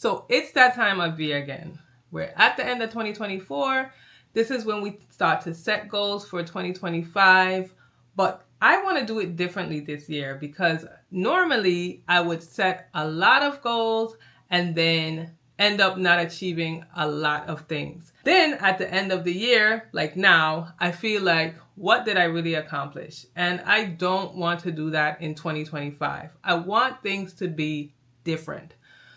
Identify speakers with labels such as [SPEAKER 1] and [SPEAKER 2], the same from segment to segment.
[SPEAKER 1] So it's that time of year again. We're at the end of 2024. This is when we start to set goals for 2025. But I want to do it differently this year because normally I would set a lot of goals and then end up not achieving a lot of things. Then at the end of the year, like now, I feel like, what did I really accomplish? And I don't want to do that in 2025. I want things to be different.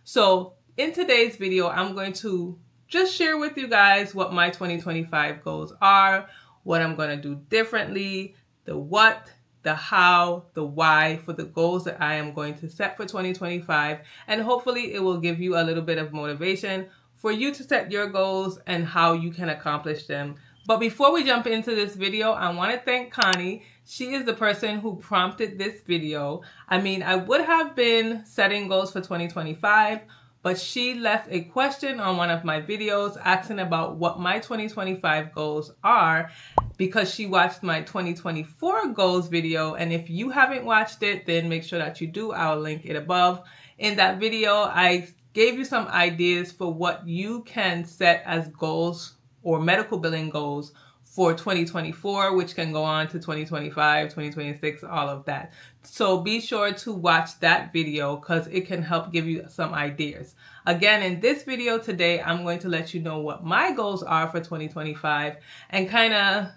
[SPEAKER 1] So in today's video, I'm going to just share with you guys what my 2025 goals are, what I'm going to do differently, the what, the how, the why for the goals that I am going to set for 2025. And hopefully it will give you a little bit of motivation for you to set your goals and how you can accomplish them. But before we jump into this video, I want to thank Connie. She is the person who prompted this video. I mean, I would have been setting goals for 2025, but she left a question on one of my videos asking about what my 2025 goals are because she watched my 2024 goals video. And if you haven't watched it, then make sure that you do. I'll link it above. In that video, I gave you some ideas for what you can set as goals or medical billing goals for 2024, which can go on to 2025, 2026, all of that. So be sure to watch that video because it can help give you some ideas. Again, in this video today, I'm going to let you know what my goals are for 2025 and kind of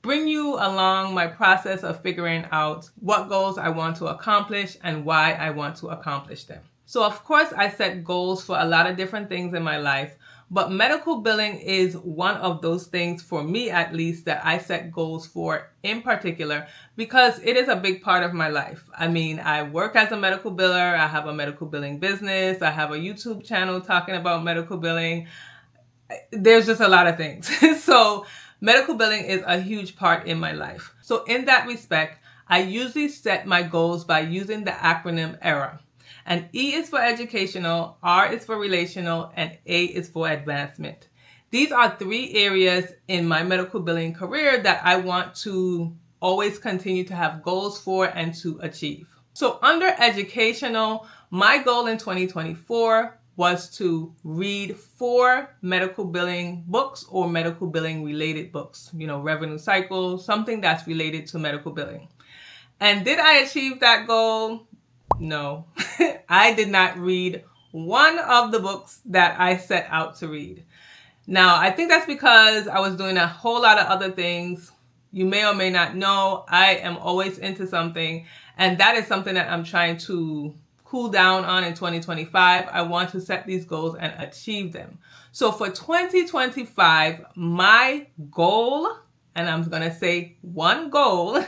[SPEAKER 1] bring you along my process of figuring out what goals I want to accomplish and why I want to accomplish them. So of course, I set goals for a lot of different things in my life, but medical billing is one of those things, for me at least, that I set goals for in particular because it is a big part of my life. I mean, I work as a medical biller, I have a medical billing business, I have a YouTube channel talking about medical billing. There's just a lot of things. So medical billing is a huge part in my life. So in that respect, I usually set my goals by using the acronym ERA. And E is for educational, R is for relational, and A is for advancement. These are three areas in my medical billing career that I want to always continue to have goals for and to achieve. So under educational, my goal in 2024 was to read 4 medical billing books or medical billing related books, revenue cycle, something that's related to medical billing. And did I achieve that goal? No, I did not read one of the books that I set out to read. Now, I think that's because I was doing a whole lot of other things. You may or may not know, I am always into something, and that is something that I'm trying to cool down on in 2025. I want to set these goals and achieve them. So for 2025, my goal, and I'm going to say one goal,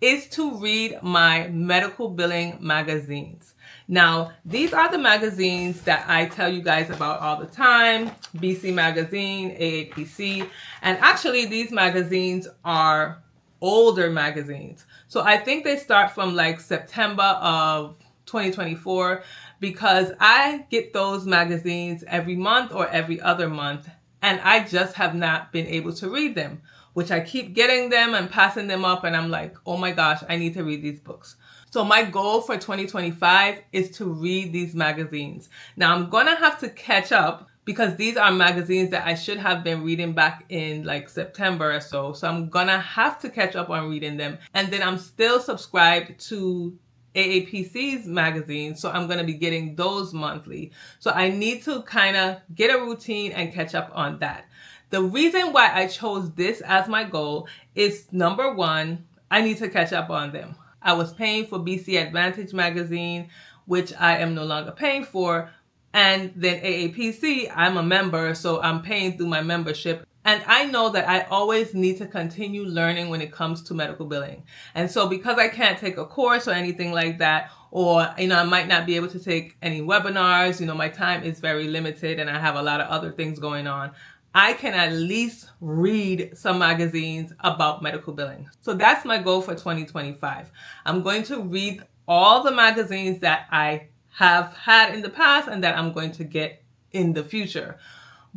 [SPEAKER 1] is to read my medical billing magazines. Now, these are the magazines that I tell you guys about all the time: BC Magazine, AAPC, and actually these magazines are older magazines. So I think they start from like September of 2024 because I get those magazines every month or every other month, and I just have not been able to read them, which I keep getting them and passing them up, and I'm like, oh my gosh, I need to read these books. So my goal for 2025 is to read these magazines. Now I'm gonna have to catch up because these are magazines that I should have been reading back in like September or so. So I'm gonna have to catch up on reading them. And then I'm still subscribed to AAPC's magazine, so I'm going to be getting those monthly. So I need to kind of get a routine and catch up on that. The reason why I chose this as my goal is, number one, I need to catch up on them. I was paying for BC Advantage magazine, which I am no longer paying for. And then AAPC, I'm a member, so I'm paying through my membership. And I know that I always need to continue learning when it comes to medical billing. And so because I can't take a course or anything like that, or, I might not be able to take any webinars, my time is very limited and I have a lot of other things going on, I can at least read some magazines about medical billing. So that's my goal for 2025. I'm going to read all the magazines that I have had in the past and that I'm going to get in the future.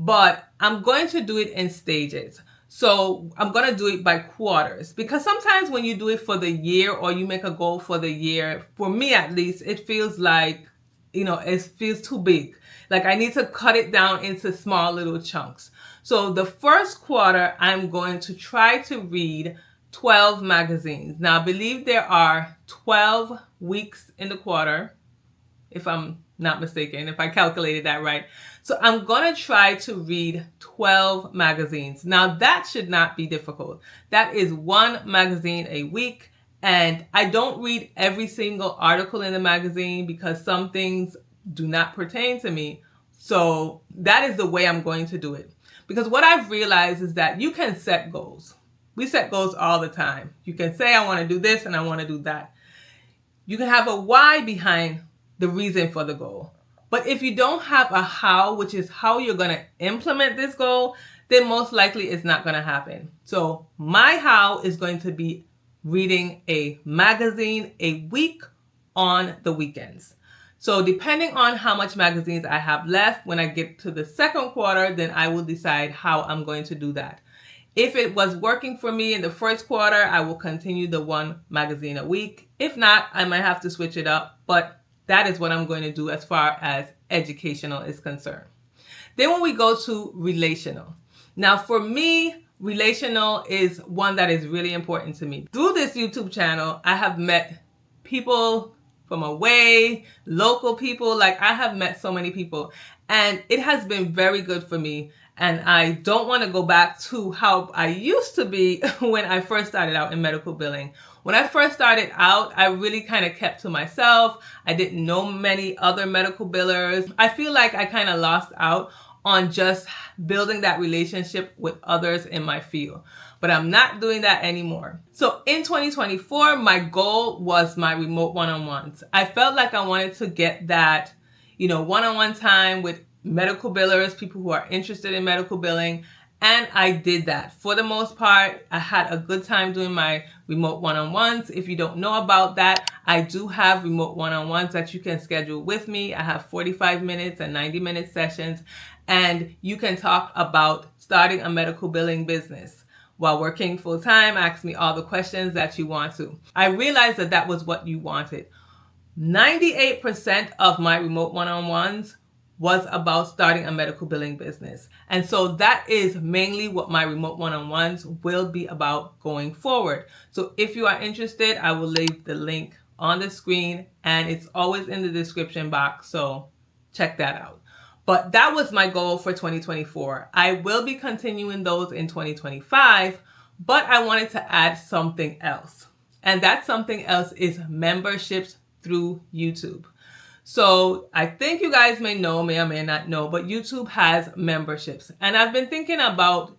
[SPEAKER 1] But I'm going to do it in stages. So I'm going to do it by quarters, because sometimes when you do it for the year or you make a goal for the year, for me at least, it feels like it feels too big. Like I need to cut it down into small little chunks. So the first quarter, I'm going to try to read 12 magazines. Now, I believe there are 12 weeks in the quarter, if I'm not mistaken, if I calculated that right. So I'm going to try to read 12 magazines. Now, that should not be difficult. That is one magazine a week. And I don't read every single article in the magazine because some things do not pertain to me. So that is the way I'm going to do it. Because what I've realized is that you can set goals. We set goals all the time. You can say, I want to do this and I want to do that. You can have a why behind the reason for the goal. But if you don't have a how, which is how you're going to implement this goal, then most likely it's not going to happen. So my how is going to be reading a magazine a week on the weekends. So depending on how much magazines I have left, when I get to the second quarter, then I will decide how I'm going to do that. If it was working for me in the first quarter, I will continue the one magazine a week. If not, I might have to switch it up, but that is what I'm going to do as far as educational is concerned. Then when we go to relational. Now for me, relational is one that is really important to me. Through this YouTube channel, I have met people from away, local people. Like I have met so many people and it has been very good for me. And I don't want to go back to how I used to be when I first started out in medical billing. When I first started out, I really kind of kept to myself. I didn't know many other medical billers. I feel like I kind of lost out on just building that relationship with others in my field. But I'm not doing that anymore. So in 2024, my goal was my remote one-on-ones. I felt like I wanted to get that, one-on-one time with medical billers, people who are interested in medical billing. And I did that. For the most part, I had a good time doing my remote one-on-ones. If you don't know about that, I do have remote one-on-ones that you can schedule with me. I have 45 minutes and 90-minute sessions. And you can talk about starting a medical billing business while working full-time. Ask me all the questions that you want to. I realized that that was what you wanted. 98% of my remote one-on-ones was about starting a medical billing business. And so that is mainly what my remote one-on-ones will be about going forward. So if you are interested, I will leave the link on the screen and it's always in the description box. So check that out. But that was my goal for 2024. I will be continuing those in 2025, but I wanted to add something else. And that something else is memberships through YouTube. So I think you guys may know, may or may not know, but YouTube has memberships. And I've been thinking about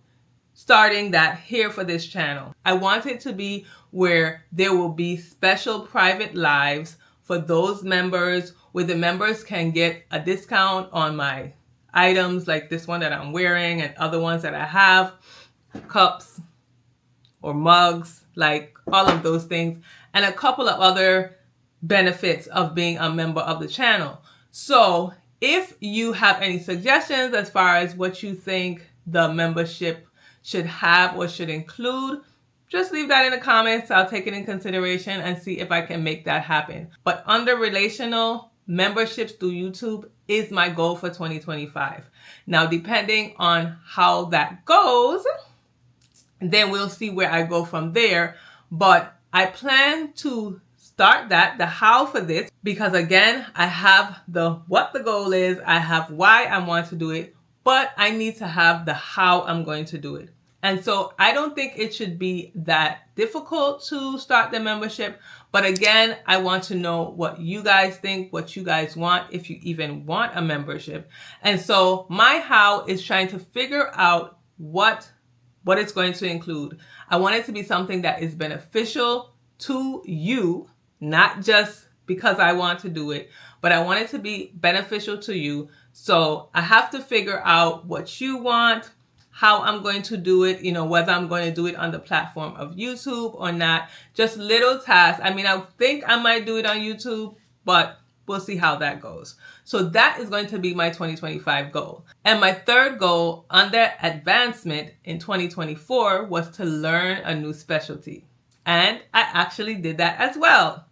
[SPEAKER 1] starting that here for this channel. I want it to be where there will be special private lives for those members, where the members can get a discount on my items like this one that I'm wearing and other ones that I have, cups or mugs, like all of those things, and a couple of other benefits of being a member of the channel. So if you have any suggestions as far as what you think the membership should have or should include, just leave that in the comments. I'll take it in consideration and see if I can make that happen. But under relational, memberships through YouTube is my goal for 2025. Now, depending on how that goes, then we'll see where I go from there. But I plan to start the how for this, because again, I have what the goal is, I have why I want to do it, but I need to have the how I'm going to do it. And so I don't think it should be that difficult to start the membership. But again, I want to know what you guys think, what you guys want, if you even want a membership. And so my how is trying to figure out what it's going to include. I want it to be something that is beneficial to you, not just because I want to do it, but I want it to be beneficial to you. So I have to figure out what you want, how I'm going to do it, whether I'm going to do it on the platform of YouTube or not. Just little tasks. I mean, I think I might do it on YouTube, but we'll see how that goes. So that is going to be my 2025 goal. And my third goal under advancement in 2024 was to learn a new specialty. And I actually did that as well.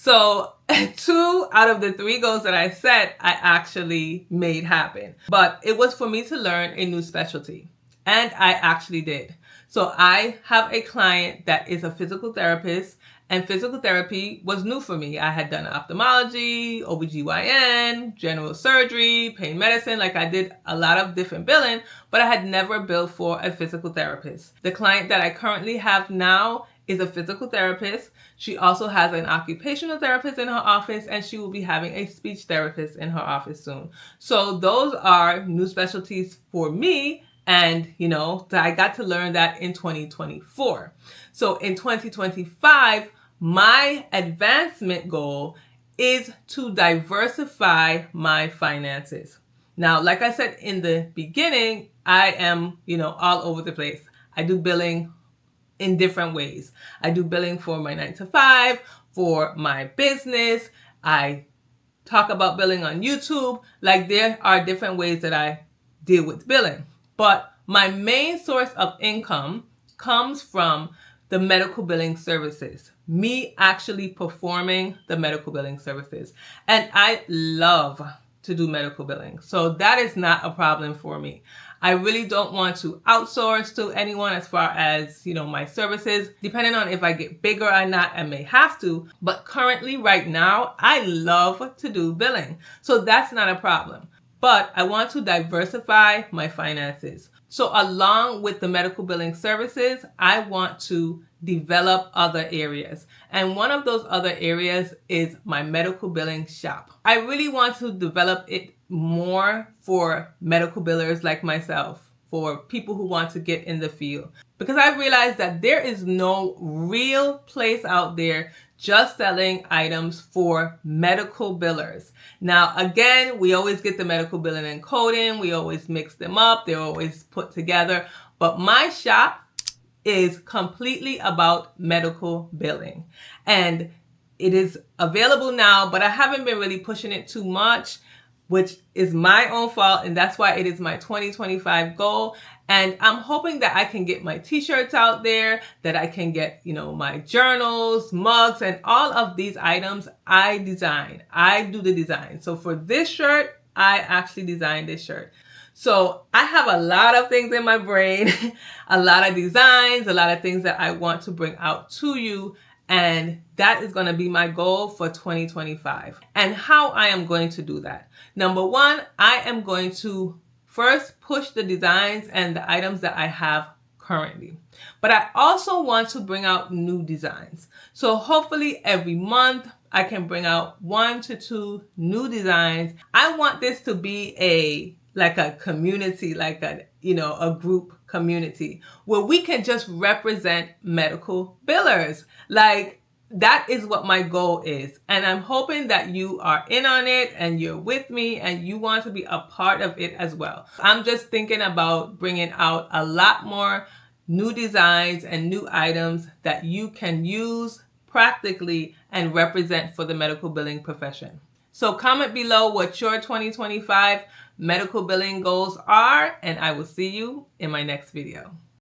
[SPEAKER 1] So 2 out of the 3 goals that I set, I actually made happen. But it was for me to learn a new specialty. And I actually did. So I have a client that is a physical therapist, and physical therapy was new for me. I had done ophthalmology, OBGYN, general surgery, pain medicine. Like, I did a lot of different billing, but I had never billed for a physical therapist. The client that I currently have now is a physical therapist. She also has an occupational therapist in her office, and she will be having a speech therapist in her office soon. So those are new specialties for me. And, I got to learn that in 2024. So in 2025, my advancement goal is to diversify my finances. Now, like I said in the beginning, I am, all over the place. I do billing in different ways. I do billing for my 9 to 5, for my business. I talk about billing on YouTube. Like, there are different ways that I deal with billing. But my main source of income comes from the medical billing services, me actually performing the medical billing services. And I love to do medical billing. So that is not a problem for me. I really don't want to outsource to anyone as far as, my services. Depending on if I get bigger or not, I may have to. But currently, right now, I love to do billing. So that's not a problem. But I want to diversify my finances. So along with the medical billing services, I want to develop other areas. And one of those other areas is my medical billing shop. I really want to develop it more for medical billers like myself, for people who want to get in the field. Because I realized that there is no real place out there just selling items for medical billers. Now, again, we always get the medical billing and coding. We always mix them up. They're always put together. But my shop is completely about medical billing. And it is available now, but I haven't been really pushing it too much, which is my own fault. And that's why it is my 2025 goal. And I'm hoping that I can get my t-shirts out there, that I can get, my journals, mugs, and all of these items I design. I do the design. So for this shirt, I actually designed this shirt. So I have a lot of things in my brain, a lot of designs, a lot of things that I want to bring out to you. And that is going to be my goal for 2025. And how I am going to do that. Number 1, I am going to first push the designs and the items that I have currently. But I also want to bring out new designs. So hopefully every month I can bring out 1 to 2 new designs. I want this to be a community, a group community where we can just represent medical billers. That is what my goal is. And I'm hoping that you are in on it and you're with me and you want to be a part of it as well. I'm just thinking about bringing out a lot more new designs and new items that you can use practically and represent for the medical billing profession. So comment below what your 2025 medical billing goals are, and I will see you in my next video.